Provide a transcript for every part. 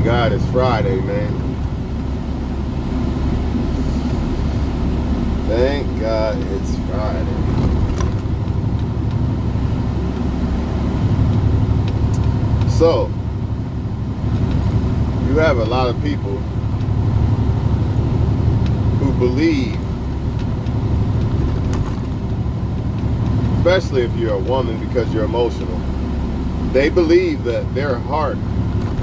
Thank God it's Friday, man. Thank God it's Friday. So, you have a lot of people who believe, especially if you're a woman because you're emotional, they believe that their heart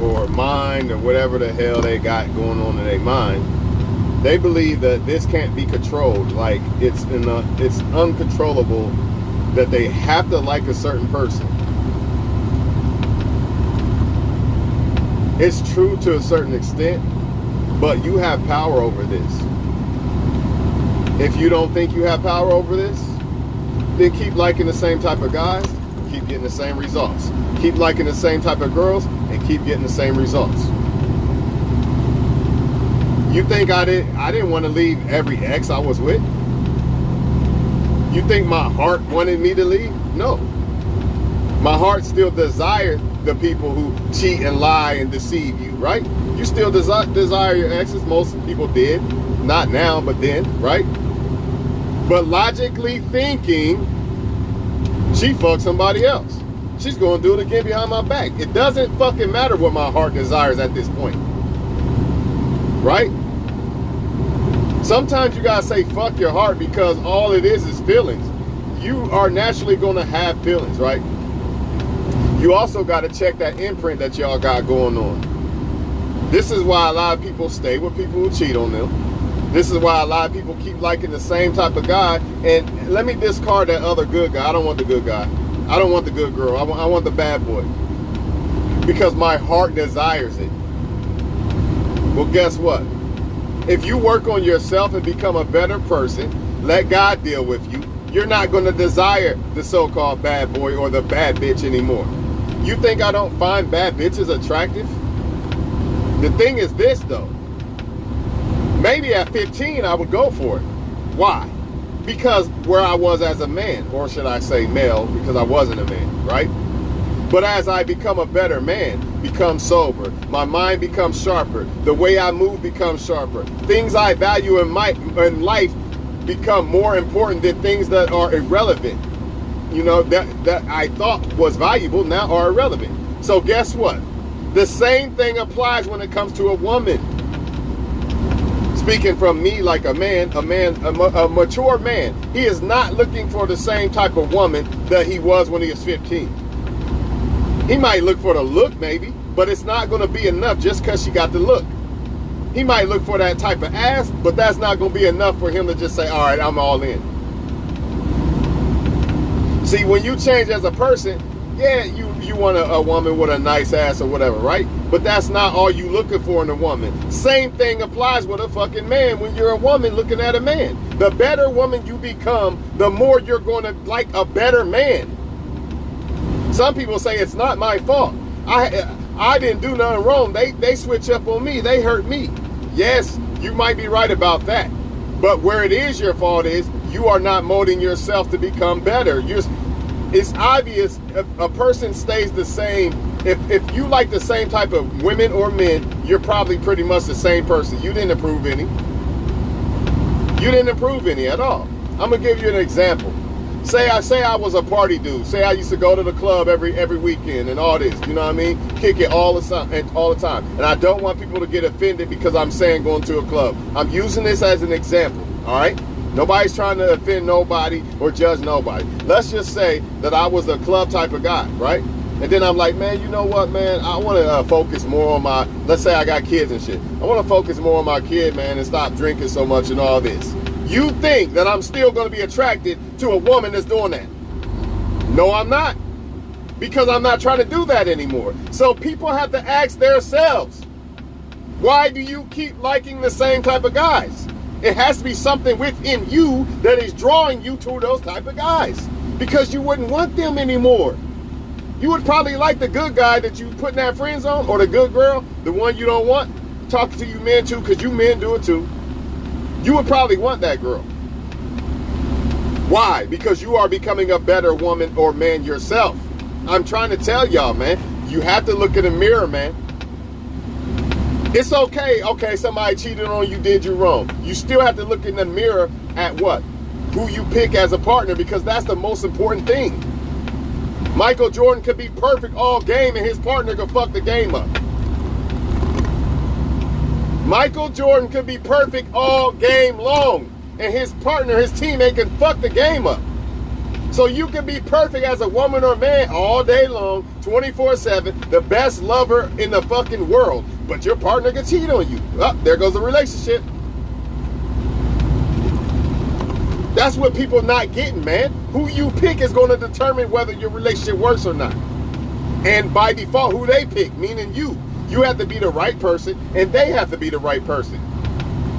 or mind or whatever the hell they got going on in their mind, they believe that this can't be controlled. Like it's uncontrollable, that they have to like a certain person. It's true to a certain extent, but you have power over this. If you don't think you have power over this, then keep liking the same type of guys, keep getting the same results. Keep liking the same type of girls and keep getting the same results. You think I didn't want to leave every ex I was with? You think my heart wanted me to leave? No. My heart still desired the people who cheat and lie and deceive you, right? You still desire your exes. Most people did. Not now, but then, right? But logically thinking, she fucked somebody else. She's going to do it again behind my back. It doesn't fucking matter what my heart desires at this point. Right? Sometimes you gotta say fuck your heart, because all it is feelings. You are naturally gonna have feelings, right? You also gotta check that imprint that y'all got going on. This is why a lot of people stay with people who cheat on them. This is why a lot of people keep liking the same type of guy. And let me discard that other good guy. I don't want the good guy. I don't want the good girl. I want the bad boy. Because my heart desires it. Well, guess what? If you work on yourself and become a better person, let God deal with you, you're not going to desire the so-called bad boy or the bad bitch anymore. You think I don't find bad bitches attractive? The thing is this, though. Maybe at 15 I would go for it. Why? Because where I was as a man, or should I say male, because I wasn't a man, right? But as I become a better man, become sober, my mind becomes sharper, the way I move becomes sharper, things I value in life become more important than things that are irrelevant. You know, that I thought was valuable now are irrelevant. So guess what? The same thing applies when it comes to a woman. Speaking from me, like a mature man, he is not looking for the same type of woman that he was when he was 15. He might look for the look maybe, but it's not going to be enough just because she got the look. He might look for that type of ass, but that's not going to be enough for him to just say, all right, I'm all in. See, when you change as a person, yeah, you want a woman with a nice ass or whatever, right? But that's not all you looking for in a woman. Same thing applies with a fucking man when you're a woman looking at a man. The better woman you become, the more you're going to like a better man. Some people say it's not my fault. I didn't do nothing wrong. They switch up on me. They hurt me. Yes, you might be right about that. But where it is your fault is you are not molding yourself to become better. It's obvious if a person stays the same. If you like the same type of women or men, you're probably pretty much the same person. You didn't improve any. You didn't improve any at all. I'm gonna give you an example. Say I was a party dude. Say I used to go to the club every weekend and all this. You know what I mean? Kick it all the time. And I don't want people to get offended because I'm saying going to a club. I'm using this as an example. All right? Nobody's trying to offend nobody or judge nobody. Let's just say that I was a club type of guy, right? And then I'm like, man, you know what, man? I want to focus more on my, let's say I got kids and shit. I want to focus more on my kid, man, and stop drinking so much and all this. You think that I'm still going to be attracted to a woman that's doing that? No, I'm not. Because I'm not trying to do that anymore. So people have to ask themselves, why do you keep liking the same type of guys? It has to be something within you that is drawing you to those type of guys. Because you wouldn't want them anymore. You would probably like the good guy that you put in that friend zone, or the good girl, the one you don't want. Talking to you men too, because you men do it too. You would probably want that girl. Why? Because you are becoming a better woman or man yourself. I'm trying to tell y'all, man, you have to look in the mirror, man. It's okay. Okay, somebody cheated on you, did you wrong. You still have to look in the mirror at what? Who you pick as a partner, because that's the most important thing. Michael Jordan could be perfect all game and his partner could fuck the game up. Michael Jordan could be perfect all game long and his partner, his teammate, can fuck the game up. So you can be perfect as a woman or man all day long, 24/7, the best lover in the fucking world, but your partner can cheat on you. Oh, there goes the relationship. That's what people not getting, man. Who you pick is going to determine whether your relationship works or not. And by default, who they pick, meaning you. You have to be the right person, and they have to be the right person.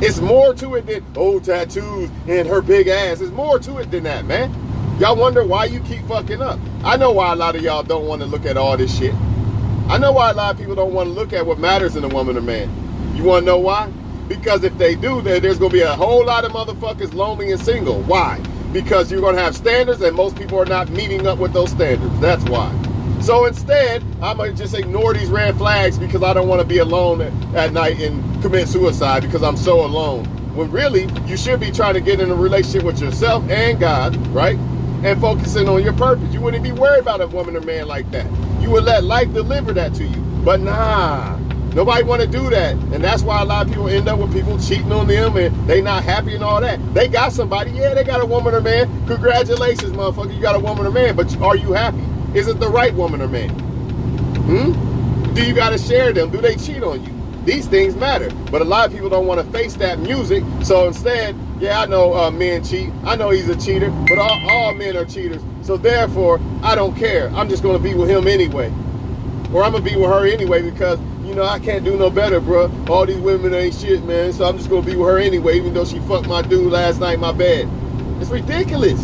It's more to it than, oh, tattoos and her big ass. There's more to it than that, man. Y'all wonder why you keep fucking up. I know why a lot of y'all don't want to look at all this shit. I know why a lot of people don't want to look at what matters in a woman or man. You want to know why? Because if they do, there's going to be a whole lot of motherfuckers lonely and single. Why? Because you're going to have standards and most people are not meeting up with those standards. That's why. So instead, I'm going to just ignore these red flags because I don't want to be alone at night and commit suicide because I'm so alone. When really, you should be trying to get in a relationship with yourself and God, right? And focusing on your purpose. You wouldn't be worried about a woman or man like that. You would let life deliver that to you. But nah, nobody want to do that. And that's why a lot of people end up with people cheating on them and they not happy and all that. They got somebody, yeah, they got a woman or man. Congratulations, motherfucker, you got a woman or man. But are you happy? Is it the right woman or man? Do you got to share them? Do they cheat on you? These things matter. But a lot of people don't want to face that music. So instead, yeah, I know men cheat. I know he's a cheater. But all men are cheaters. So therefore, I don't care. I'm just going to be with him anyway. Or I'm going to be with her anyway because, you know, I can't do no better, bro. All these women ain't shit, man. So I'm just going to be with her anyway, even though she fucked my dude last night in my bed. It's ridiculous.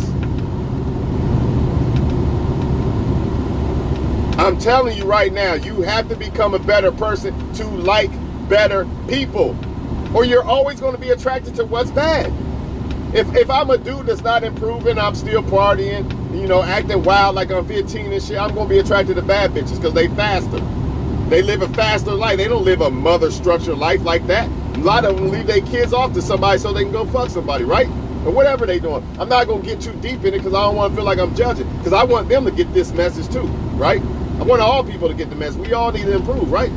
I'm telling you right now, you have to become a better person to like better people. Or you're always going to be attracted to what's bad. If I'm a dude that's not improving, I'm still partying, you know, acting wild like I'm 15 and shit, I'm going to be attracted to bad bitches because they faster. They live a faster life. They don't live a mother structured life like that. A lot of them leave their kids off to somebody so they can go fuck somebody, right? Or whatever they doing. I'm not going to get too deep in it because I don't want to feel like I'm judging. Because I want them to get this message too, right? I want all people to get the message. We all need to improve, right?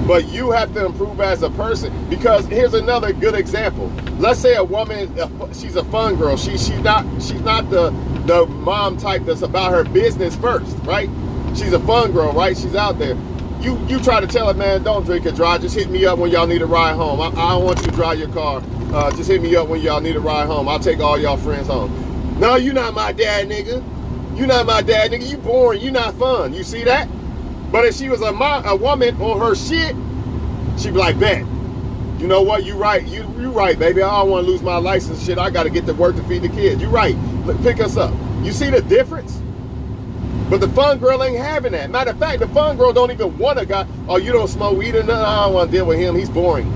But you have to improve as a person. Because here's another good example. Let's say a woman, she's a fun girl. She's not the mom type that's about her business first, right? She's a fun girl, right? She's out there. You try to tell her, man, don't drink and drive. Just hit me up when y'all need a ride home. I don't want you to drive your car. Just hit me up when y'all need a ride home. I'll take all y'all friends home. No, you're not my dad, nigga. You're not my dad, nigga. You boring. You not fun. You see that? But if she was a woman on her shit, she'd be like, bet. You know what? You right. You right, baby. I don't want to lose my license shit. I got to get to work to feed the kids. You right. Look, pick us up. You see the difference? But the fun girl ain't having that. Matter of fact, the fun girl don't even want a guy. Oh, you don't smoke weed or nothing? I don't want to deal with him. He's boring.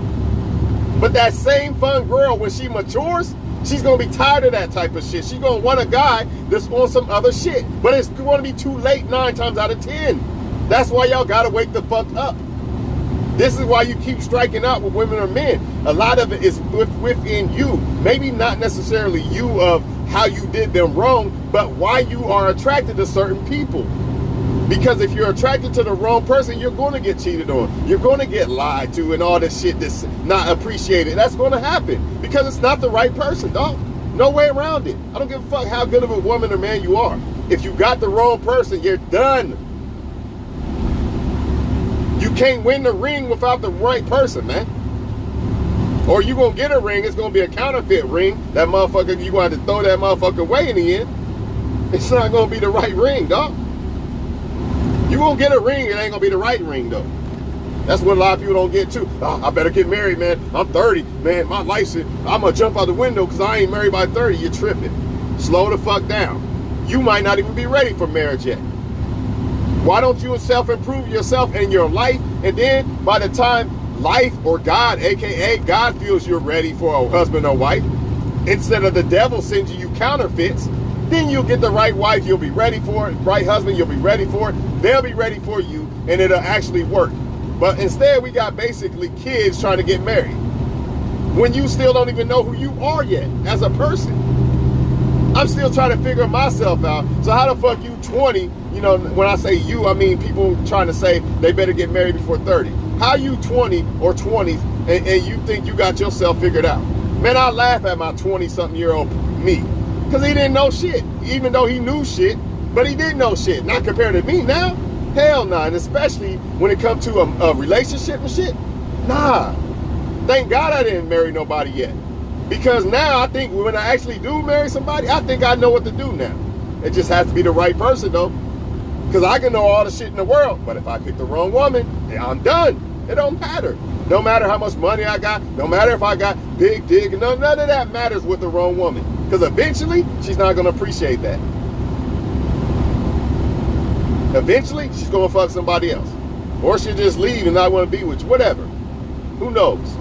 But that same fun girl, when she matures, she's going to be tired of that type of shit. She's going to want a guy that's on some other shit. But it's going to be too late 9 times out of 10. That's why y'all got to wake the fuck up. This is why you keep striking out with women or men. A lot of it is within you. Maybe not necessarily you of how you did them wrong, but why you are attracted to certain people. Because if you're attracted to the wrong person, you're going to get cheated on. You're going to get lied to and all this shit that's not appreciated. That's going to happen because it's not the right person, dog. No way around it. I don't give a fuck how good of a woman or man you are. If you got the wrong person, you're done. You can't win the ring without the right person, man. Or you gonna get a ring, it's gonna be a counterfeit ring. That motherfucker, you gonna have to throw that motherfucker away in the end. It's not gonna be the right ring, dog. You gonna get a ring, it ain't gonna be the right ring, though. That's what a lot of people don't get too. Oh, I better get married, man. I'm 30, man. My license, I'm gonna jump out the window because I ain't married by 30. You're tripping. Slow the fuck down. You might not even be ready for marriage yet. Why don't you self-improve yourself and your life, and then by the time life or God, aka God, feels you're ready for a husband or wife, instead of the devil sending you counterfeits, then you'll get the right wife, you'll be ready for it, right husband, you'll be ready for it, they'll be ready for you, and it'll actually work. But instead, we got basically kids trying to get married when you still don't even know who you are yet as a person. I'm still trying to figure myself out. So how the fuck you 20? You know, when I say you, I mean people trying to say they better get married before 30. How you 20 or 20s and you think you got yourself figured out? Man, I laugh at my 20-something-year-old me because he didn't know shit, even though he knew shit, but he didn't know shit. Not compared to me now. Hell nah. And especially when it comes to a relationship and shit. Nah. Thank God I didn't marry nobody yet. Because now I think when I actually do marry somebody, I think I know what to do now. It just has to be the right person though. Because I can know all the shit in the world, but if I pick the wrong woman, I'm done. It don't matter. No matter how much money I got, no matter if I got big dick, none of that matters with the wrong woman. Because eventually, she's not going to appreciate that. Eventually, she's going to fuck somebody else. Or she'll just leave and not want to be with you. Whatever. Who knows?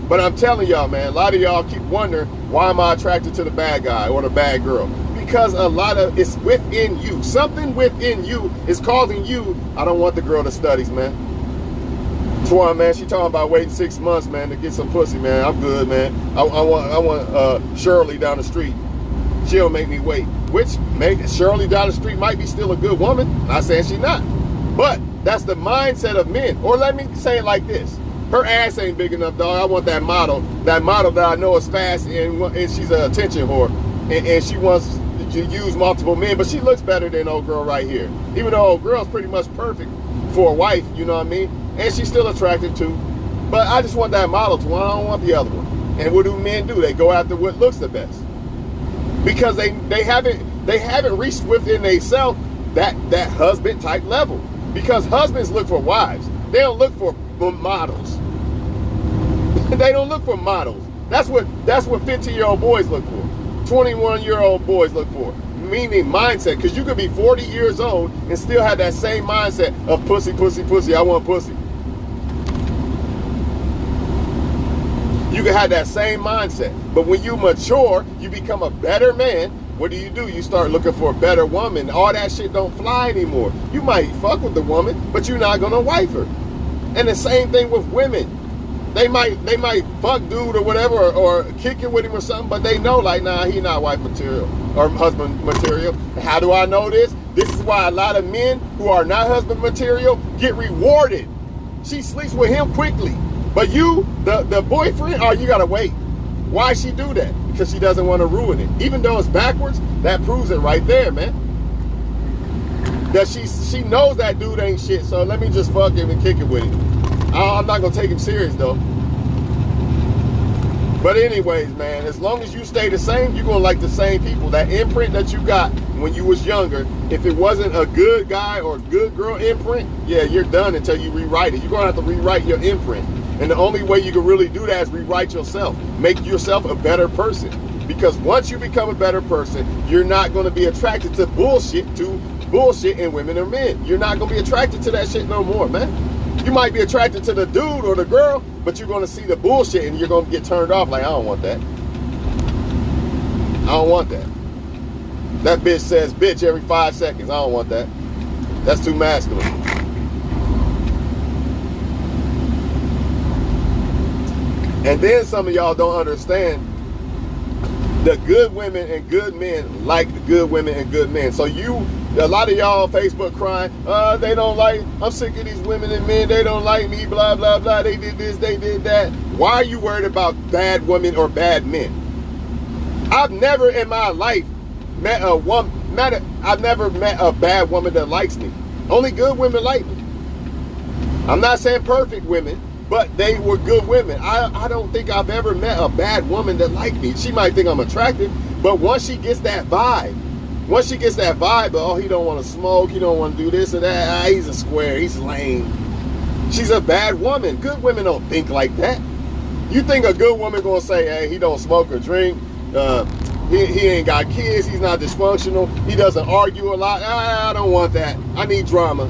But I'm telling y'all, man, a lot of y'all keep wondering, why am I attracted to the bad guy or the bad girl? Because a lot of it's within you. Something within you is causing you, I don't want the girl that studies, man. Twan, man, she talking about waiting 6 months, man, to get some pussy, man. I'm good, man. I want Shirley down the street. She'll make me wait. Which Shirley down the street might be still a good woman. Not saying she's not. But that's the mindset of men. Or let me say it like this. Her ass ain't big enough, dog. I want that model that I know is fast and she's an attention whore. And she wants to use multiple men, but she looks better than old girl right here. Even though old girl's pretty much perfect for a wife, you know what I mean? And she's still attractive too. But I just want that model to one. I don't want the other one. And what do men do? They go after what looks the best. Because they haven't reached within themselves that husband type level. Because husbands look for wives. They don't look for models. They don't look for models. That's what 15-year-old boys look for. 21-year-old boys look for. Meaning mindset. Because you could be 40 years old and still have that same mindset of pussy, pussy, pussy. I want pussy. You can have that same mindset. But when you mature, you become a better man. What do? You start looking for a better woman. All that shit don't fly anymore. You might fuck with the woman, but you're not gonna wife her. And the same thing with women. They might fuck dude or whatever, or kick it with him or something, but they know like, nah, he not wife material or husband material. How do I know this? This is why a lot of men who are not husband material get rewarded. She sleeps with him quickly. But you, the boyfriend, oh, you gotta wait. Why she do that? Because she doesn't want to ruin it. Even though it's backwards, that proves it right there, man. That she knows that dude ain't shit, so let me just fuck him and kick it with him. I'm not gonna take him serious though. But anyways, man, as long as you stay the same, you're gonna like the same people. That imprint that you got when you was younger, if it wasn't a good guy or good girl imprint, yeah, you're done until you rewrite it. You're gonna have to rewrite your imprint. And the only way you can really do that is rewrite yourself. Make yourself a better person. Because once you become a better person, you're not going to be attracted to bullshit in women or men. You're not going to be attracted to that shit no more, man. You might be attracted to the dude or the girl, but you're going to see the bullshit and you're going to get turned off like, I don't want that. I don't want that. That bitch says bitch every 5 seconds. I don't want that. That's too masculine. And then some of y'all don't understand the good women and good men like the good women and good men. So a lot of y'all on Facebook crying, they don't like, I'm sick of these women and men, they don't like me, blah, blah, blah, they did this, they did that. Why are you worried about bad women or bad men? I've never in my life met a woman, I've never met a bad woman that likes me. Only good women like me. I'm not saying perfect women, but they were good women. I don't think I've ever met a bad woman that liked me. She might think I'm attractive, but once she gets that vibe, oh, he don't want to smoke, he don't want to do this or that, he's a square, he's lame. She's a bad woman. Good women don't think like that. You think a good woman gonna say, hey, he don't smoke or drink, he ain't got kids, he's not dysfunctional, he doesn't argue a lot, I don't want that, I need drama.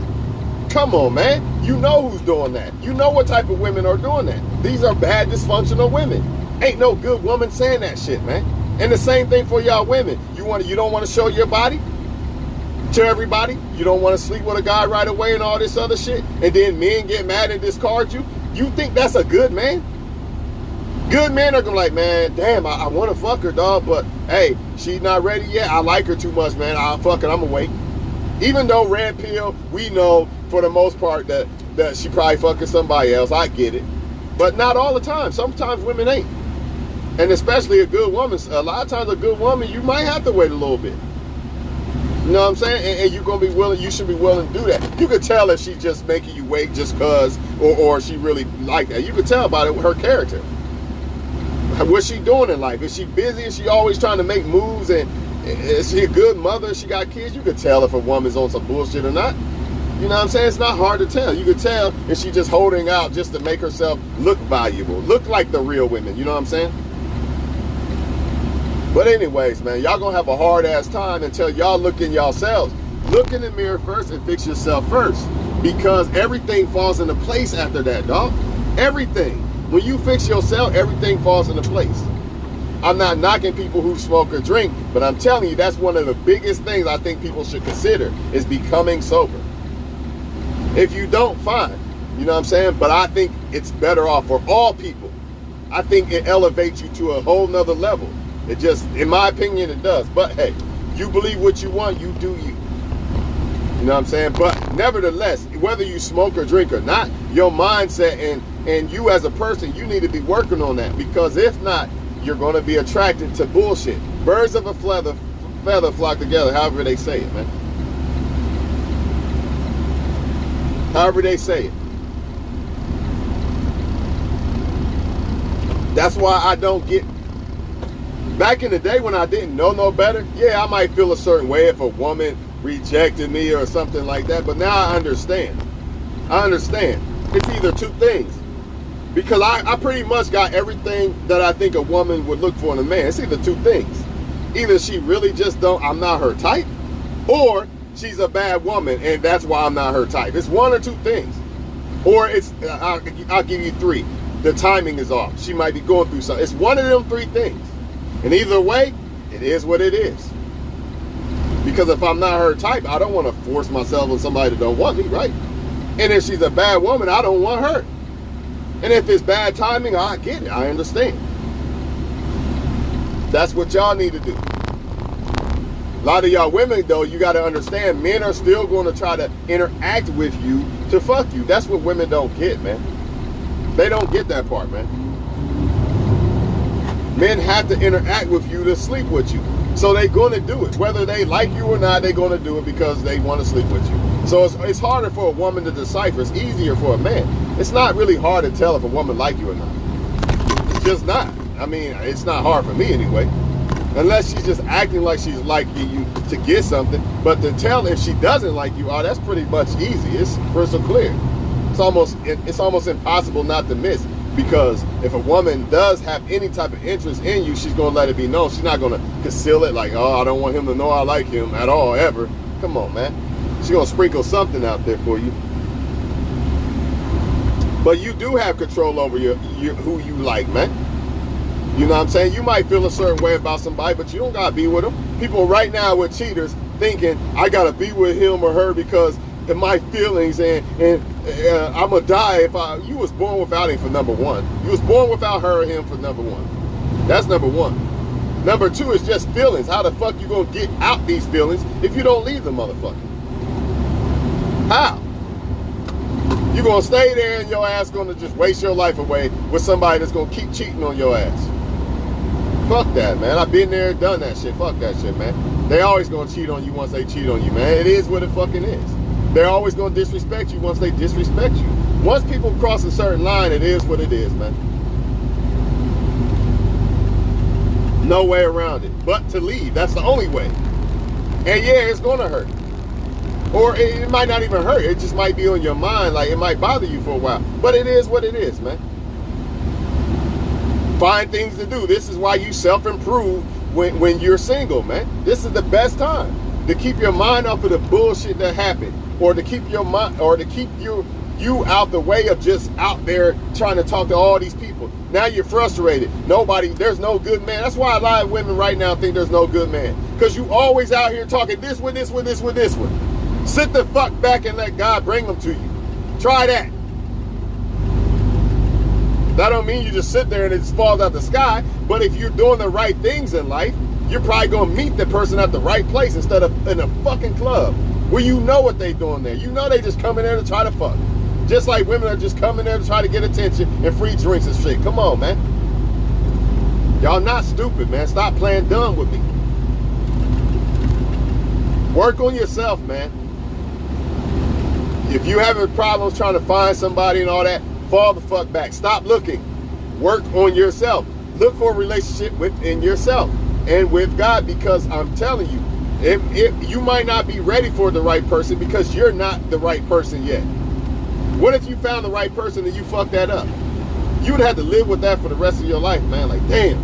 Come on, man. You know who's doing that. You know what type of women are doing that. These are bad, dysfunctional women. Ain't no good woman saying that shit, man. And the same thing for y'all women. You don't want to show your body? to everybody. You don't want to sleep with a guy right away and all this other shit. And then men get mad and discard you. You think that's a good man? Good men are gonna be like, man, damn, I want to fuck her, dog, but hey, she's not ready yet. I like her too much, man. I'll fuck it. I'm gonna wait. Even though red pill, we know for the most part that she probably fucking somebody else. I get it, but not all the time. Sometimes women ain't, and especially a good woman. A lot of times, a good woman, you might have to wait a little bit. You know what I'm saying? And you're gonna be willing. You should be willing to do that. You could tell if she's just making you wait just cause, or she really like that. You could tell by her character. What's she doing in life? Is she busy? Is she always trying to make moves? And is she a good mother? She got kids? You could tell if a woman's on some bullshit or not. You know what I'm saying? It's not hard to tell. You could tell if she's just holding out just to make herself look valuable, look like the real women. You know what I'm saying? But anyways, man, y'all gonna have a hard ass time until y'all look in yourselves. Look in the mirror first and fix yourself first, because everything falls into place after that, dog. Everything. When you fix yourself, everything falls into place. I'm not knocking people who smoke or drink, but I'm telling you, that's one of the biggest things I think people should consider is becoming sober. If you don't, fine. You know what I'm saying? But I think it's better off for all people. I think it elevates you to a whole nother level. It just, in my opinion, it does. But hey, you believe what you want, you do you. You know what I'm saying? But nevertheless, whether you smoke or drink or not, your mindset and you as a person, you need to be working on that, because if not, you're going to be attracted to bullshit. Birds of a feather flock together, however they say it, man. However they say it. That's why I don't get... Back in the day when I didn't know no better, yeah, I might feel a certain way if a woman rejected me or something like that, but now I understand. I understand. It's either two things. Because I pretty much got everything that I think a woman would look for in a man. It's either two things. Either she really just I'm not her type, or she's a bad woman and that's why I'm not her type. It's one or two things. Or it's, I'll give you three. The timing is off. She might be going through something. It's one of them three things. And either way, it is what it is. Because if I'm not her type, I don't want to force myself on somebody that don't want me, right? And if she's a bad woman, I don't want her. And if it's bad timing, I get it. I understand. That's what y'all need to do. A lot of y'all women, though, you got to understand, men are still going to try to interact with you to fuck you. That's what women don't get, man. They don't get that part, man. Men have to interact with you to sleep with you. So they're going to do it. Whether they like you or not, they're going to do it because they want to sleep with you. So it's harder for a woman to decipher. It's easier for a man. It's not really hard to tell if a woman like you or not. It's just not. I mean, it's not hard for me anyway. Unless she's just acting like she's liking you to get something. But to tell if she doesn't like you, that's pretty much easy. It's crystal clear. It's almost impossible not to miss. Because if a woman does have any type of interest in you, she's going to let it be known. She's not going to conceal it like, oh, I don't want him to know I like him at all, ever. Come on, man. She's going to sprinkle something out there for you. But you do have control over who you like, man. You know what I'm saying? You might feel a certain way about somebody, but you don't got to be with them. People right now with cheaters thinking, I got to be with him or her because of my feelings and I'm going to die if you was born without him for number one. You was born without her or him for number one. That's number one. Number two is just feelings. How the fuck you going to get out these feelings if you don't leave the motherfucker? How? You going to stay there and your ass going to just waste your life away with somebody that's going to keep cheating on your ass. Fuck that, man. I've been there and done that shit. Fuck that shit, man. They always going to cheat on you once they cheat on you, man. It is what it fucking is. They're always going to disrespect you once they disrespect you. Once people cross a certain line, it is what it is, man. No way around it but to leave. That's the only way. And yeah, it's going to hurt. Or it might not even hurt. It just might be on your mind. Like, it might bother you for a while. But it is what it is, man. Find things to do. This is why you self-improve when you're single, man. This is the best time to keep your mind off of the bullshit that happened. Or to keep your mind, or to keep you You out the way of just out there trying to talk to all these people. Now you're frustrated. There's no good man. That's why a lot of women right now think there's no good man. Because you always out here talking this one, this one, this one, this one. Sit the fuck back and let God bring them to you. Try that. That don't mean you just sit there and it just falls out the sky. But if you're doing the right things in life, you're probably going to meet the person at the right place instead of in a fucking club where you know what they doing there. You know they just come in there to try to fuck. Just like women are just coming there to try to get attention and free drinks and shit. Come on, man. Y'all not stupid, man. Stop playing dumb with me. Work on yourself, man. If you having problems trying to find somebody and all that, fall the fuck back. Stop looking. Work on yourself. Look for a relationship within yourself and with God, because I'm telling you, if you might not be ready for the right person because you're not the right person yet. What if you found the right person and you fucked that up? You would have to live with that for the rest of your life, man. Like, damn.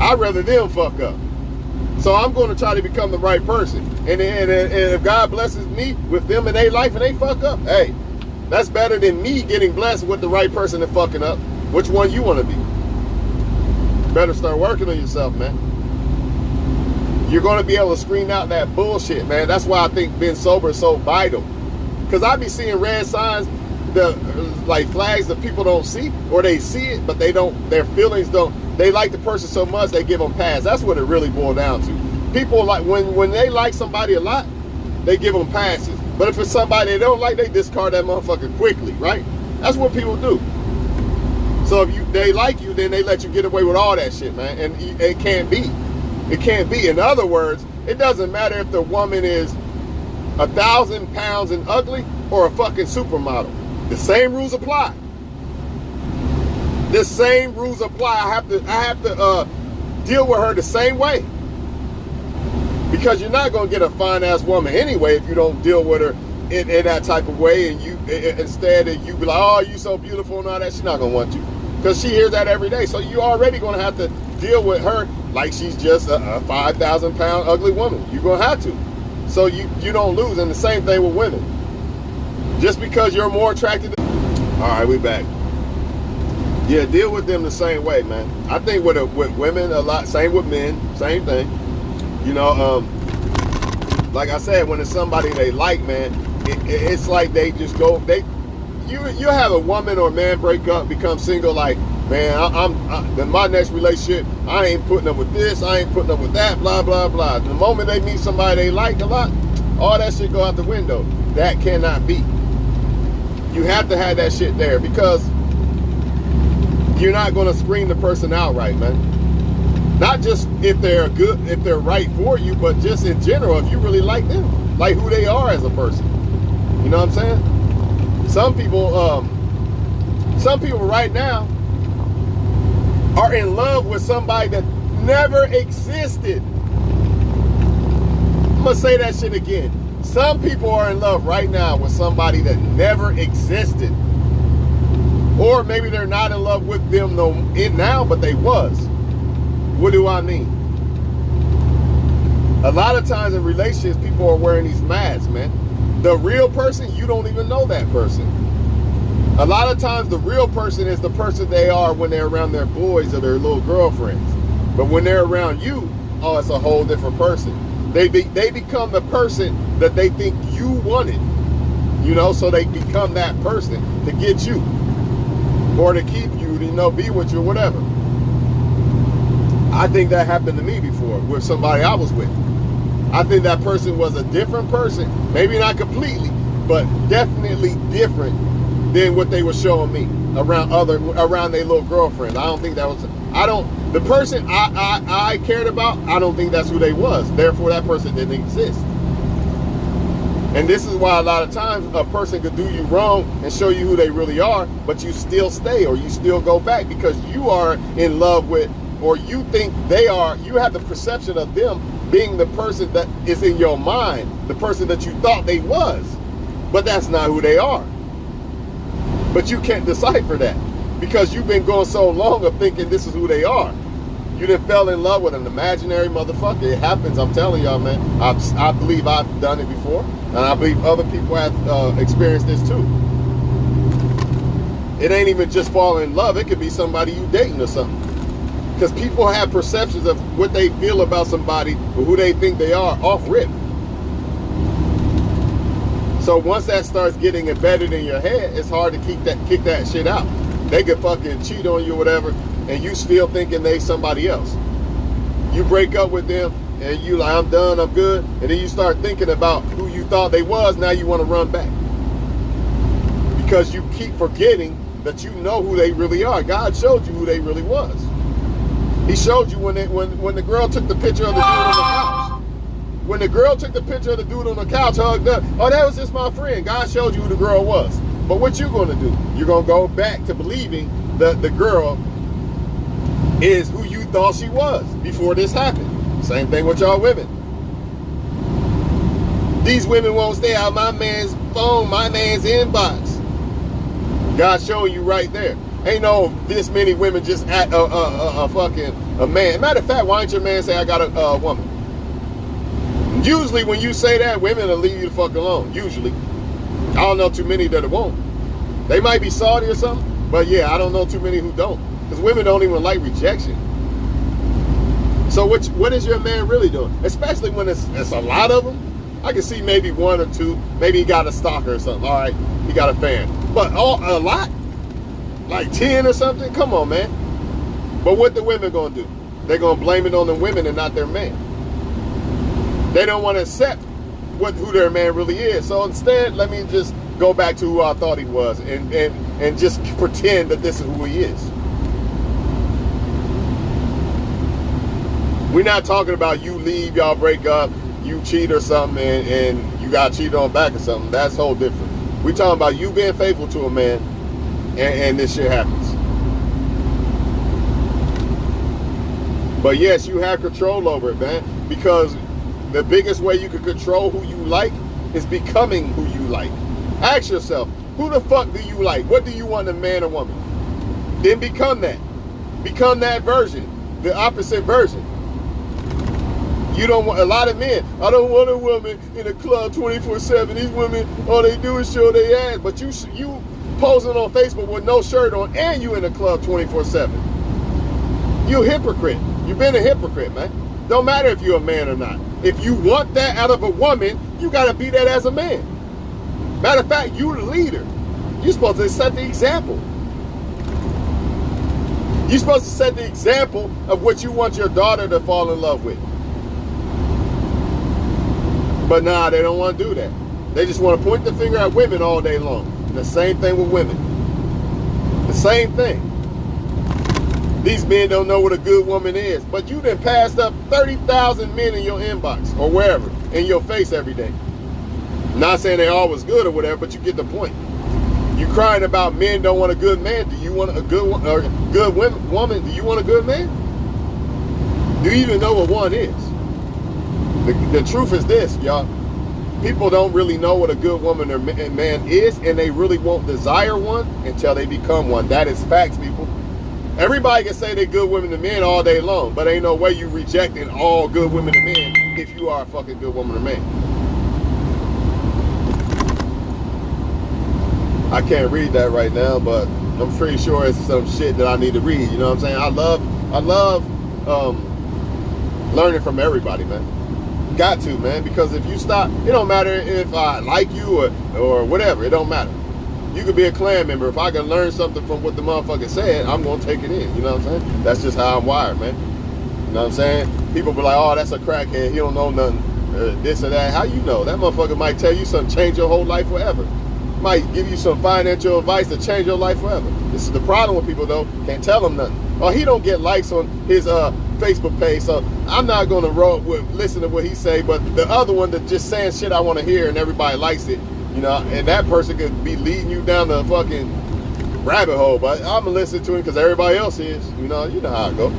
I'd rather them fuck up. So I'm going to try to become the right person. And if God blesses me with them in their life and they fuck up, hey, that's better than me getting blessed with the right person and fucking up. Which one you want to be? Better start working on yourself, man. You're going to be able to screen out that bullshit, man. That's why I think being sober is so vital. Because I be seeing red signs, like flags that people don't see, or they see it, but they don't, their feelings don't, they like the person so much, they give them pass. That's what it really boils down to. People like, when they like somebody a lot, they give them passes. But if it's somebody they don't like, they discard that motherfucker quickly, right? That's what people do. So if they like you, then they let you get away with all that shit, man. And it can't be. It can't be. In other words, it doesn't matter if the woman is 1,000 pounds and ugly or a fucking supermodel. The same rules apply. The same rules apply. I have to deal with her the same way. Because you're not going to get a fine ass woman anyway if you don't deal with her in that type of way, and instead you be like, oh, you so beautiful and all that. She's not going to want you. Because she hears that every day. So you're already going to have to deal with her like she's just a 5,000 pound ugly woman. You're going to have to. So you don't lose. And the same thing with women. Just because you're more attracted to... All right, we back. Yeah, deal with them the same way, man. I think with women a lot, same with men, same thing. You know, like I said, when it's somebody they like, man, it's like they just go, you have a woman or man break up, become single, like, man, in my next relationship, I ain't putting up with this, I ain't putting up with that, blah, blah, blah. The moment they meet somebody they like a lot, all that shit go out the window. That cannot be. You have to have that shit there, because you're not going to screen the person out right, man. Not just if they're good, if they're right for you, but just in general, if you really like them, like who they are as a person. You know what I'm saying? Some people right now are in love with somebody that never existed. I'm gonna say that shit again. Some people are in love right now with somebody that never existed. Or maybe they're not in love with them now, but they was. What do I mean? A lot of times in relationships, people are wearing these masks, man. The real person, you don't even know that person. A lot of times the real person is the person they are when they're around their boys or their little girlfriends. But when they're around you, oh, it's a whole different person. They become the person that they think you wanted. You know, so they become that person to get you. Or to keep you, you know, be with you, whatever. I think that happened to me before with somebody I was with. I think that person was a different person. Maybe not completely, but definitely different than what they were showing me around their little girlfriend. I don't think that was, the person I cared about, I don't think that's who they was. Therefore, that person didn't exist. And this is why a lot of times a person could do you wrong and show you who they really are, but you still stay or you still go back because you are in love with, or you think they are, you have the perception of them being the person that is in your mind, the person that you thought they was, but that's not who they are. But you can't decipher that because you've been going so long of thinking this is who they are. You done fell in love with an imaginary motherfucker. It happens, I'm telling y'all, man. I believe I've done it before, and I believe other people have experienced this too. It ain't even just falling in love. It could be somebody you dating or something. Because people have perceptions of what they feel about somebody or who they think they are off rip. So once that starts getting embedded in your head, it's hard to kick that shit out. They could fucking cheat on you or whatever, and you still thinking they somebody else. You break up with them, and you like, I'm done, I'm good, and then you start thinking about who you thought they was, now you want to run back. Because you keep forgetting that you know who they really are. God showed you who they really was. He showed you when the girl took the picture of the dude on the couch. When the girl took the picture of the dude on the couch hugged up, oh, that was just my friend. God showed you who the girl was. But what you gonna do? You're gonna go back to believing that the girl is who you thought she was before this happened. Same thing with y'all women. These women won't stay out my man's phone, my man's inbox. God showing you right there. Ain't no this many women just at a man. Matter of fact, why don't your man say I got a woman? Usually when you say that, women will leave you the fuck alone. Usually. I don't know too many that it won't. They might be salty or something, but yeah, I don't know too many who don't. Because women don't even like rejection. So what is your man really doing? Especially when it's a lot of them. I can see maybe one or two. Maybe he got a stalker or something. All right, he got a fan. But a lot? Like 10 or something? Come on, man. But what the women gonna do? They're gonna blame it on the women and not their man. They don't want to accept who their man really is. So instead, let me just go back to who I thought he was and just pretend that this is who he is. We're not talking about you leave, y'all break up, you cheat or something, and you got cheated on back or something. That's whole different. We're talking about you being faithful to a man and this shit happens. But yes, you have control over it, man, because the biggest way you can control who you like is becoming who you like. Ask yourself, who the fuck do you like? What do you want in a man or woman? Then become that. Become that version, the opposite version. You don't want, a lot of men, I don't want a woman in a club 24/7. These women, all they do is show their ass. But you posing on Facebook with no shirt on and you in a club 24/7. You a hypocrite. You've been a hypocrite, man. Don't matter if you're a man or not. If you want that out of a woman, you got to be that as a man. Matter of fact, you're the leader. You're supposed to set the example. You're supposed to set the example of what you want your daughter to fall in love with. But nah, they don't want to do that. They just want to point the finger at women all day long. And the same thing with women. The same thing. These men don't know what a good woman is. But you done passed up 30,000 men in your inbox or wherever, in your face every day. Not saying they always good or whatever, but you get the point. You crying about men don't want a good man. Do you want a good woman? Do you want a good man? Do you even know what one is? The truth is this, y'all. People don't really know what a good woman or man is, and they really won't desire one until they become one. That is facts, people. Everybody can say they're good women and men all day long, but ain't no way you rejecting all good women and men if you are a fucking good woman or man. I can't read that right now, but I'm pretty sure it's some shit that I need to read. You know what I'm saying? I love learning from everybody, man. Got to, man, because if you stop, it don't matter if I like you or whatever. It don't matter. You could be a Klan member. If I can learn something from what the motherfucker said, I'm going to take it in. You know what I'm saying? That's just how I'm wired, man. You know what I'm saying? People be like, oh, that's a crackhead. He don't know nothing. This or that. How you know? That motherfucker might tell you something, change your whole life forever. Might give you some financial advice to change your life forever. This is the problem with people, though. Can't tell them nothing. Oh, he don't get likes on his Facebook page, so I'm not going to listen to what he say, but the other one that just saying shit I want to hear and everybody likes it, you know, and that person could be leading you down the fucking rabbit hole, but I'm going to listen to him because everybody else is. You know how it go.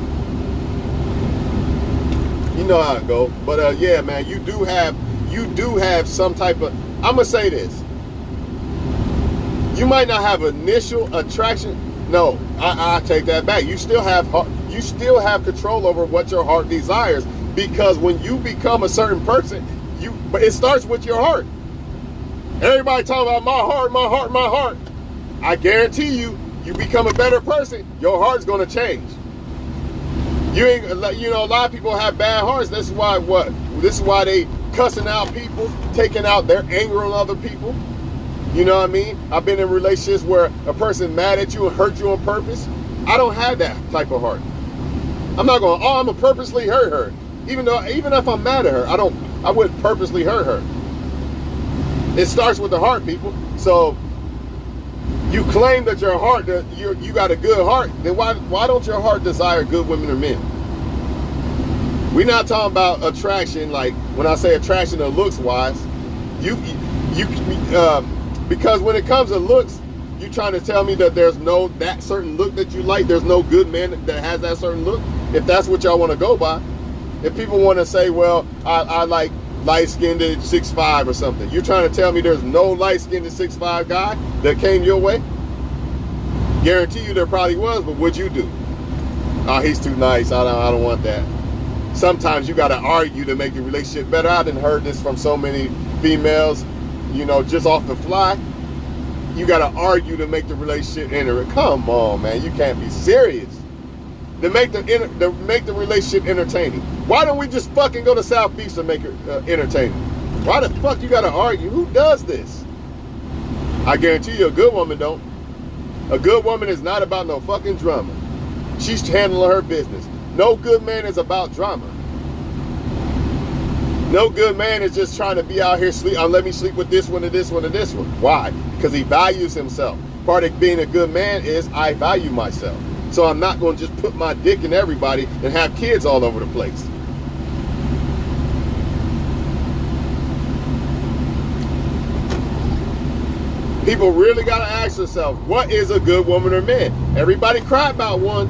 You know how it go. But yeah, man, you do have some type of, I'm going to say this. You might not have initial attraction. No, I take that back. You still have you still have control over what your heart desires, because when you become a certain person, but it starts with your heart. Everybody talking about my heart, my heart, my heart. I guarantee you, you become a better person, your heart's gonna change. You ain't, a lot of people have bad hearts. This is why they cussing out people, taking out their anger on other people. You know what I mean? I've been in relationships where a person mad at you and hurt you on purpose. I don't have that type of heart. I'm not going, I'm gonna purposely hurt her. Even if I'm mad at her, I wouldn't purposely hurt her. It starts with the heart, people. So you claim that your heart, that you got a good heart, then why don't your heart desire good women or men? We're not talking about attraction, like when I say attraction of looks wise. Because when it comes to looks, you trying to tell me that there's no that certain look that you like, there's no good man that has that certain look, if that's what y'all want to go by. If people want to say, well, I like light-skinned 6'5" or something, you're trying to tell me there's no light-skinned 6'5" guy that came your way? Guarantee you there probably was, but what'd you do? Oh, he's too nice, I don't want that. Sometimes you got to argue to make the relationship better. I done heard this from so many females, just off the fly. You got to argue to make the relationship enter. Come on, man, you can't be serious. To make the relationship entertaining. Why don't we just fucking go to South Beach to make it entertaining? Why the fuck you got to argue? Who does this? I guarantee you a good woman don't. A good woman is not about no fucking drama. She's handling her business. No good man is about drama. No good man is just trying to be out here let me sleep with this one and this one and this one. Why? Because he values himself. Part of being a good man is I value myself. So I'm not going to just put my dick in everybody and have kids all over the place. People really got to ask themselves, what is a good woman or man? Everybody cry about one,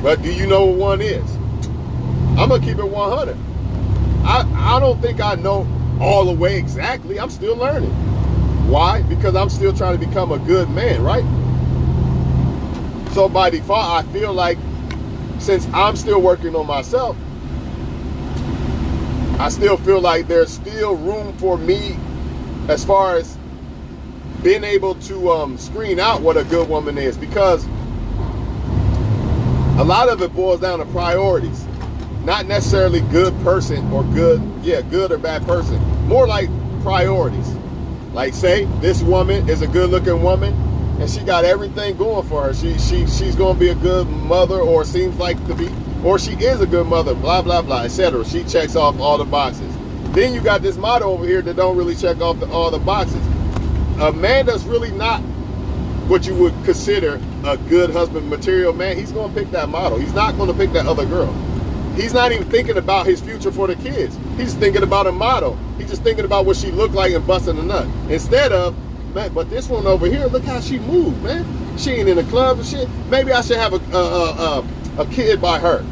but do you know what one is? I'm going to keep it 100. I don't think I know all the way exactly. I'm still learning. Why? Because I'm still trying to become a good man, right? So by default, I feel like since I'm still working on myself, I still feel like there's still room for me as far as being able to screen out what a good woman is, because a lot of it boils down to priorities. Not necessarily good person or good or bad person. More like priorities. Like say this woman is a good looking woman and she got everything going for her. She's going to be a good mother, or seems like to be, or she is a good mother, blah, blah, blah, etc. She checks off all the boxes. Then you got this model over here that don't really check off all the boxes. A man that's really not what you would consider a good husband material man, he's going to pick that model. He's not going to pick that other girl. He's not even thinking about his future for the kids. He's thinking about a model. He's just thinking about what she looked like and busting a nut. Instead of, man, but this one over here, look how she moved, man. She ain't in the club and shit. Maybe I should have a kid by her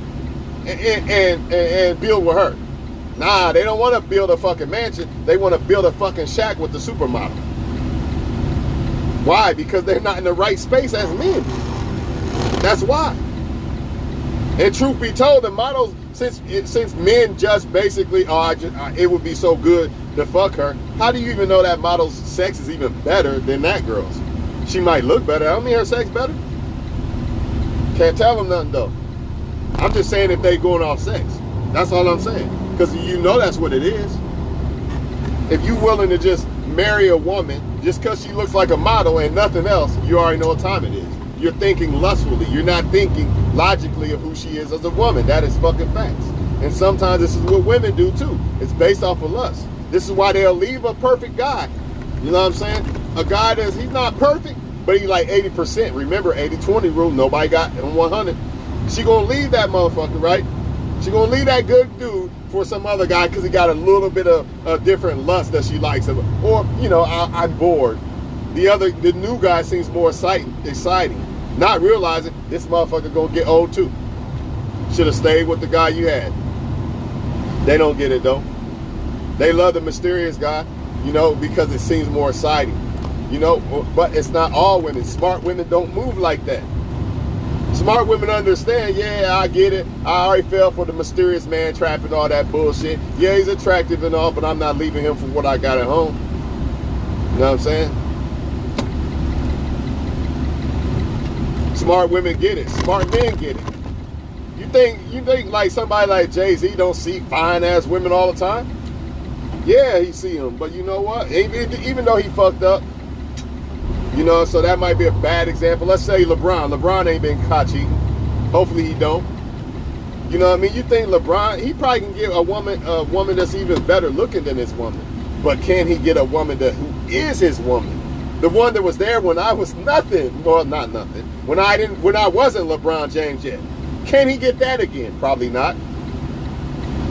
and build with her. Nah, they don't want to build a fucking mansion. They want to build a fucking shack with the supermodel. Why? Because they're not in the right space as men. That's why. And truth be told, the models, since men just basically, it would be so good to fuck her. How do you even know that model's sex is even better than that girl's? She might look better. I don't mean her sex better. Can't tell them nothing though. I'm just saying if they going off sex. That's all I'm saying. Because you know that's what it is. If you willing to just marry a woman just because she looks like a model and nothing else, you already know what time it is. You're thinking lustfully. You're not thinking logically of who she is as a woman. That is fucking facts. And sometimes this is what women do too. It's based off of lust. This is why they'll leave a perfect guy. You know what I'm saying? A guy he's not perfect, but he's like 80%. Remember, 80-20 rule, nobody got 100. She gonna leave that motherfucker, right? She gonna leave that good dude for some other guy because he got a little bit of a different lust that she likes. Or, I'm bored. The new guy seems more exciting. Not realizing this motherfucker gonna get old too. Should have stayed with the guy you had. They don't get it though. They love the mysterious guy, because it seems more exciting. But it's not all women. Smart women don't move like that. Smart women understand, yeah, I get it. I already fell for the mysterious man trap and all that bullshit. Yeah, he's attractive and all, but I'm not leaving him for what I got at home. You know what I'm saying? Smart women get it. Smart men get it. You think like somebody like Jay-Z don't see fine ass women all the time? Yeah, he see them, but you know what? Even though he fucked up, you know, so that might be a bad example. Let's say LeBron. LeBron ain't been caught cheating. Hopefully he don't. You know what I mean? You think LeBron, he probably can get a woman that's even better looking than his woman. But can he get a woman who is his woman? The one that was there when I was nothing. Well, not nothing. When I wasn't LeBron James yet. Can he get that again? Probably not.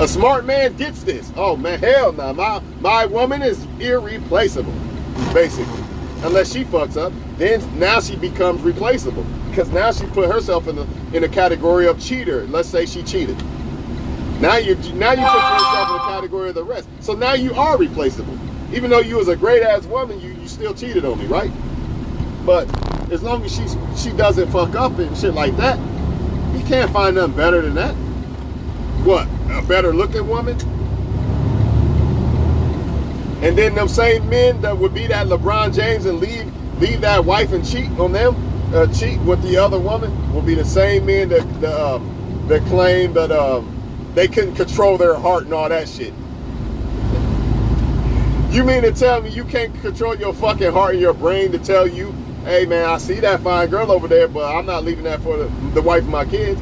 A smart man gets this. Oh man, hell no. My woman is irreplaceable, basically. Unless she fucks up, then now she becomes replaceable. Because now she put herself in the category of cheater. Let's say she cheated. Now you put yourself in the category of the rest. So now you are replaceable. Even though you was a great ass woman, you still cheated on me, right? But as long as she doesn't fuck up and shit like that, you can't find nothing better than that. What? A better looking woman? And then them same men that would be that LeBron James and leave that wife and cheat on them, cheat with the other woman, will be the same men that claim that they couldn't control their heart and all that shit. You mean to tell me you can't control your fucking heart and your brain to tell you, hey man, I see that fine girl over there, but I'm not leaving that for the wife of my kids?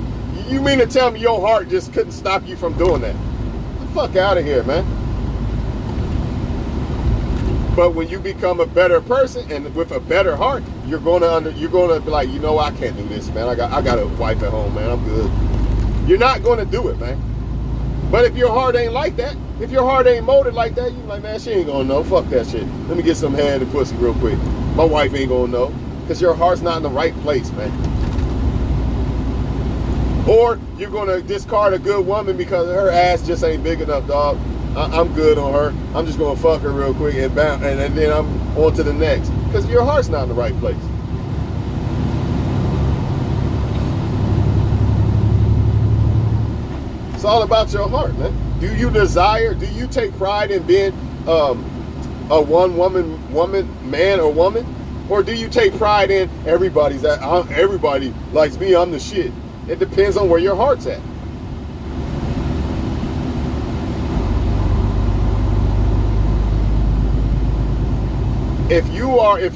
You mean to tell me your heart just couldn't stop you from doing that? Get the fuck out of here, man. But when you become a better person and with a better heart, you're gonna be like, you know, I can't do this, man. I got a wife at home, man. I'm good. You're not gonna do it, man. But if your heart ain't like that, if your heart ain't molded like that, you like, man, she ain't gonna know. Fuck that shit. Let me get some head and pussy real quick. My wife ain't gonna know, because your heart's not in the right place, man. Or you're gonna discard a good woman because her ass just ain't big enough, dog. I'm good on her. I'm just gonna fuck her real quick and bounce, and then I'm on to the next. Because your heart's not in the right place. It's all about your heart, man. Do you take pride in being a woman, man or woman? Or do you take pride in everybody likes me, I'm the shit? It depends on where your heart's at. If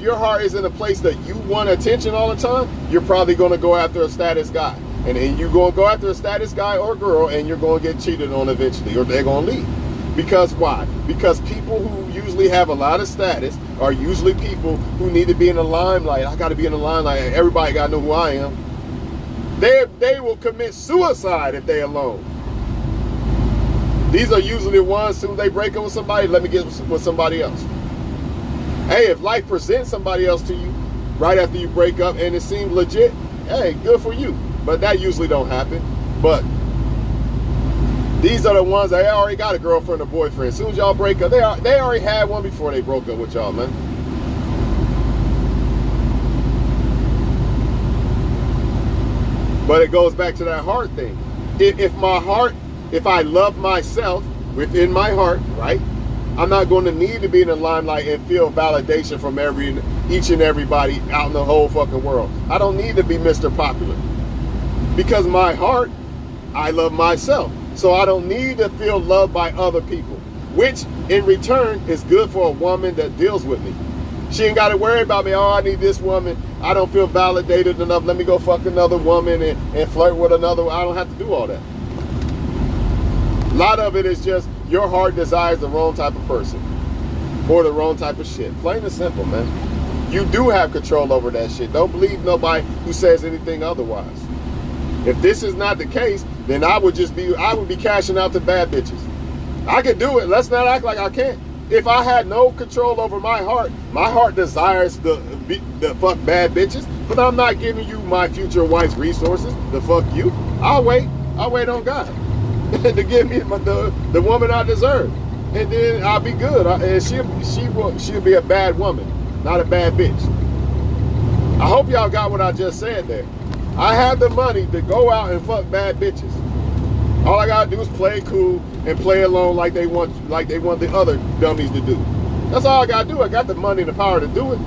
your heart is in a place that you want attention all the time, you're probably going to go after a status guy. And then you're going to go after a status guy or girl, and you're going to get cheated on eventually, or they're going to leave. Because why? Because people who usually have a lot of status are usually people who need to be in the limelight. I got to be in the limelight. Everybody got to know who I am. They will commit suicide if they're alone. These are usually the ones who they break up with somebody, let me get with somebody else. Hey, if life presents somebody else to you right after you break up and it seems legit, hey, good for you. But that usually don't happen. But these are the ones that already got a girlfriend or boyfriend. As soon as y'all break up, they already had one before they broke up with y'all, man. But it goes back to that heart thing. If I love myself within my heart, right? I'm not going to need to be in the limelight and feel validation from each and everybody out in the whole fucking world. I don't need to be Mr. Popular. Because my heart, I love myself. So I don't need to feel loved by other people. Which, in return, is good for a woman that deals with me. She ain't got to worry about me. Oh, I need this woman. I don't feel validated enough. Let me go fuck another woman and flirt with another one. I don't have to do all that. A lot of it is just your heart desires the wrong type of person or the wrong type of shit. Plain and simple, man. You do have control over that shit. Don't believe nobody who says anything otherwise. If this is not the case, then I would be cashing out to bad bitches. I could do it. Let's not act like I can't. If I had no control over my heart desires the fuck bad bitches, but I'm not giving you my future wife's resources. The fuck you. I'll wait on God to give me the woman I deserve, and then I'll be good. And she'll be a bad woman, not a bad bitch. I hope y'all got what I just said there. I have the money to go out and fuck bad bitches. All I gotta do is play cool and play along like they want the other dummies to do. That's all I gotta do. I got the money and the power to do it.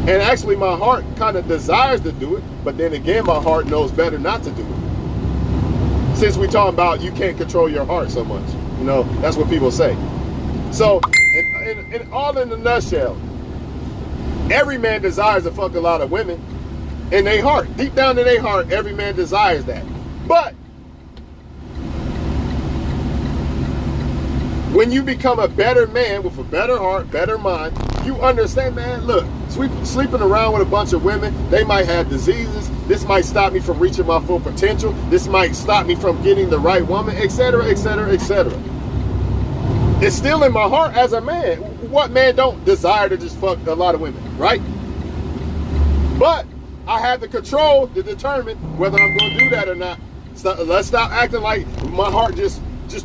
And actually my heart kind of desires to do it, but then again my heart knows better not to do it. Since we talking about you can't control your heart so much. You know, that's what people say. So, in all in a nutshell, every man desires to fuck a lot of women in their heart. Deep down in their heart, every man desires that. But when you become a better man with a better heart, better mind, you understand, man, look, sleeping around with a bunch of women, they might have diseases. This might stop me from reaching my full potential. This might stop me from getting the right woman, etc., etc., etc. It's still in my heart as a man. What man don't desire to just fuck a lot of women, right? But I have the control to determine whether I'm going to do that or not. So let's stop acting like my heart just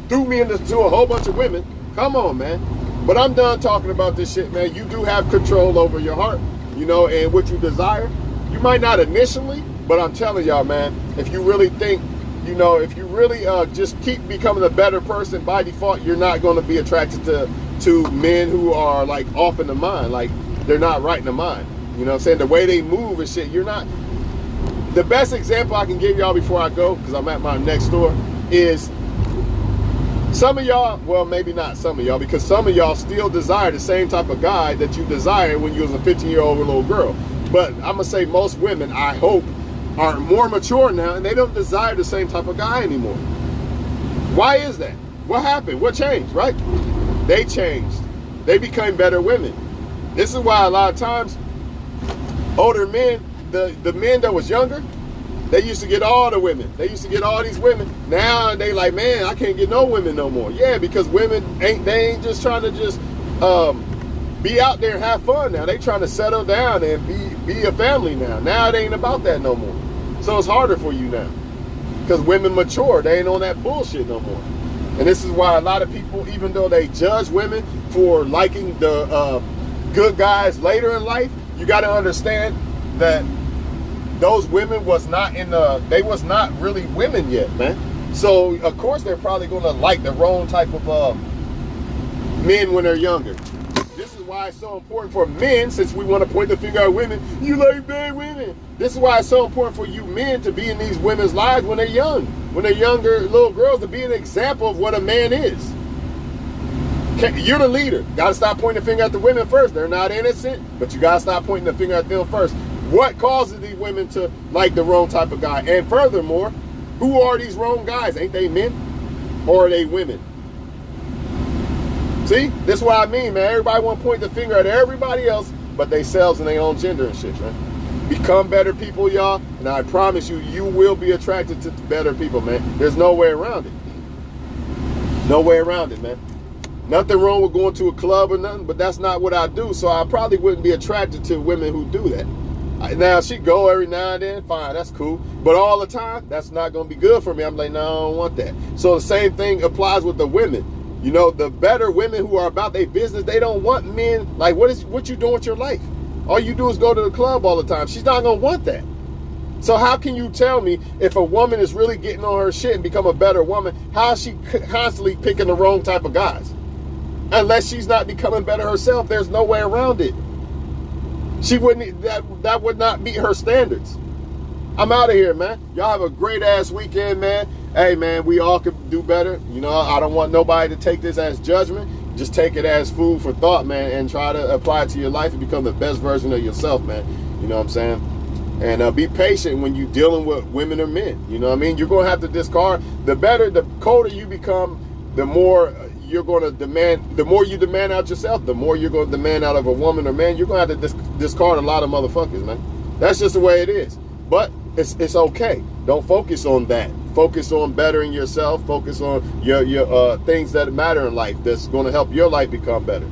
threw me into a whole bunch of women. Come on, man. But I'm done talking about this shit, man. You do have control over your heart, you know, and what you desire. You might not initially, but I'm telling y'all, man, if you really think, you know, if you really just keep becoming a better person by default, you're not going to be attracted to men who are like off in the mind, like they're not right in the mind. You know what I'm saying? The way they move and shit, you're not. The best example I can give y'all before I go, because I'm at my next door, is some of y'all, well, maybe not some of y'all, because some of y'all still desire the same type of guy that you desired when you was a 15-year-old little girl. But I'm going to say most women, I hope, are more mature now, and they don't desire the same type of guy anymore. Why is that? What happened? What changed, right? They changed. They became better women. This is why a lot of times, older men, the men that was younger, they used to get all the women. They used to get all these women. Now they like, man, I can't get no women no more. Yeah, because women ain't just trying to just be out there and have fun now. They trying to settle down and be a family now. Now it ain't about that no more. So it's harder for you now. Because women mature. They ain't on that bullshit no more. And this is why a lot of people, even though they judge women for liking the good guys later in life, you got to understand that those women was not they was not really women yet, man. So of course they're probably gonna like the wrong type of men when they're younger. This is why it's so important for men, since we want to point the finger at women, you like bad women. This is why it's so important for you men to be in these women's lives when they're young, when they're younger little girls, to be an example of what a man is. You're the leader. Gotta stop pointing the finger at the women first. They're not innocent, but you gotta stop pointing the finger at them first. What causes these women to like the wrong type of guy? And furthermore, who are these wrong guys? Ain't they men? Or are they women? See? This is what I mean, man. Everybody want to point the finger at everybody else but themselves and their own gender and shit, man. Become better people, y'all. And I promise you, you will be attracted to better people, man. There's no way around it. No way around it, man. Nothing wrong with going to a club or nothing, but that's not what I do. So I probably wouldn't be attracted to women who do that. Now, she go every now and then, fine, that's cool. But all the time, that's not going to be good for me. I'm like, no, I don't want that. So the same thing applies with the women. You know, the better women who are about their business, they don't want men, like, what you doing with your life? All you do is go to the club all the time. She's not going to want that. So how can you tell me if a woman is really getting on her shit and become a better woman, how is she constantly picking the wrong type of guys? Unless she's not becoming better herself, there's no way around it. She wouldn't, that would not meet her standards. I'm out of here, man. Y'all have a great ass weekend, man. Hey, man, we all could do better. You know, I don't want nobody to take this as judgment. Just take it as food for thought, man, and try to apply it to your life and become the best version of yourself, man. You know what I'm saying? And be patient when you're dealing with women or men. You know what I mean? You're going to have to discard. The colder you become, the more you're going to demand, the more you demand out yourself, the more you're going to demand out of a woman or man. You're going to have to discard a lot of motherfuckers, man. That's just the way it is. But it's okay. Don't focus on that. Focus on bettering yourself. Focus on your things that matter in life that's going to help your life become better.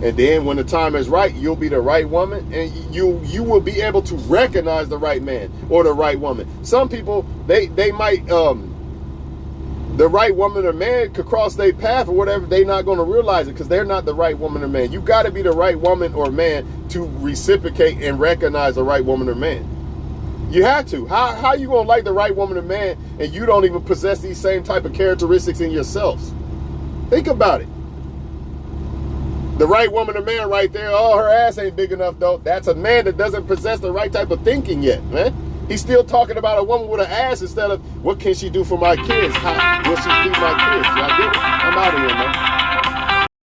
And then when the time is right, you'll be the right woman, and you will be able to recognize the right man or the right woman. Some people, they might the right woman or man could cross their path or whatever. They're not going to realize it because they're not the right woman or man. You got to be the right woman or man to reciprocate and recognize the right woman or man. You have to. How you gonna like the right woman or man and you don't even possess these same type of characteristics in yourselves? Think about it. The right woman or man right there, oh, her ass ain't big enough though. That's a man that doesn't possess the right type of thinking yet, man. He's still talking about a woman with an ass instead of what can she do for my kids? How will she feed my kids? Y'all get it? I'm out of here, man.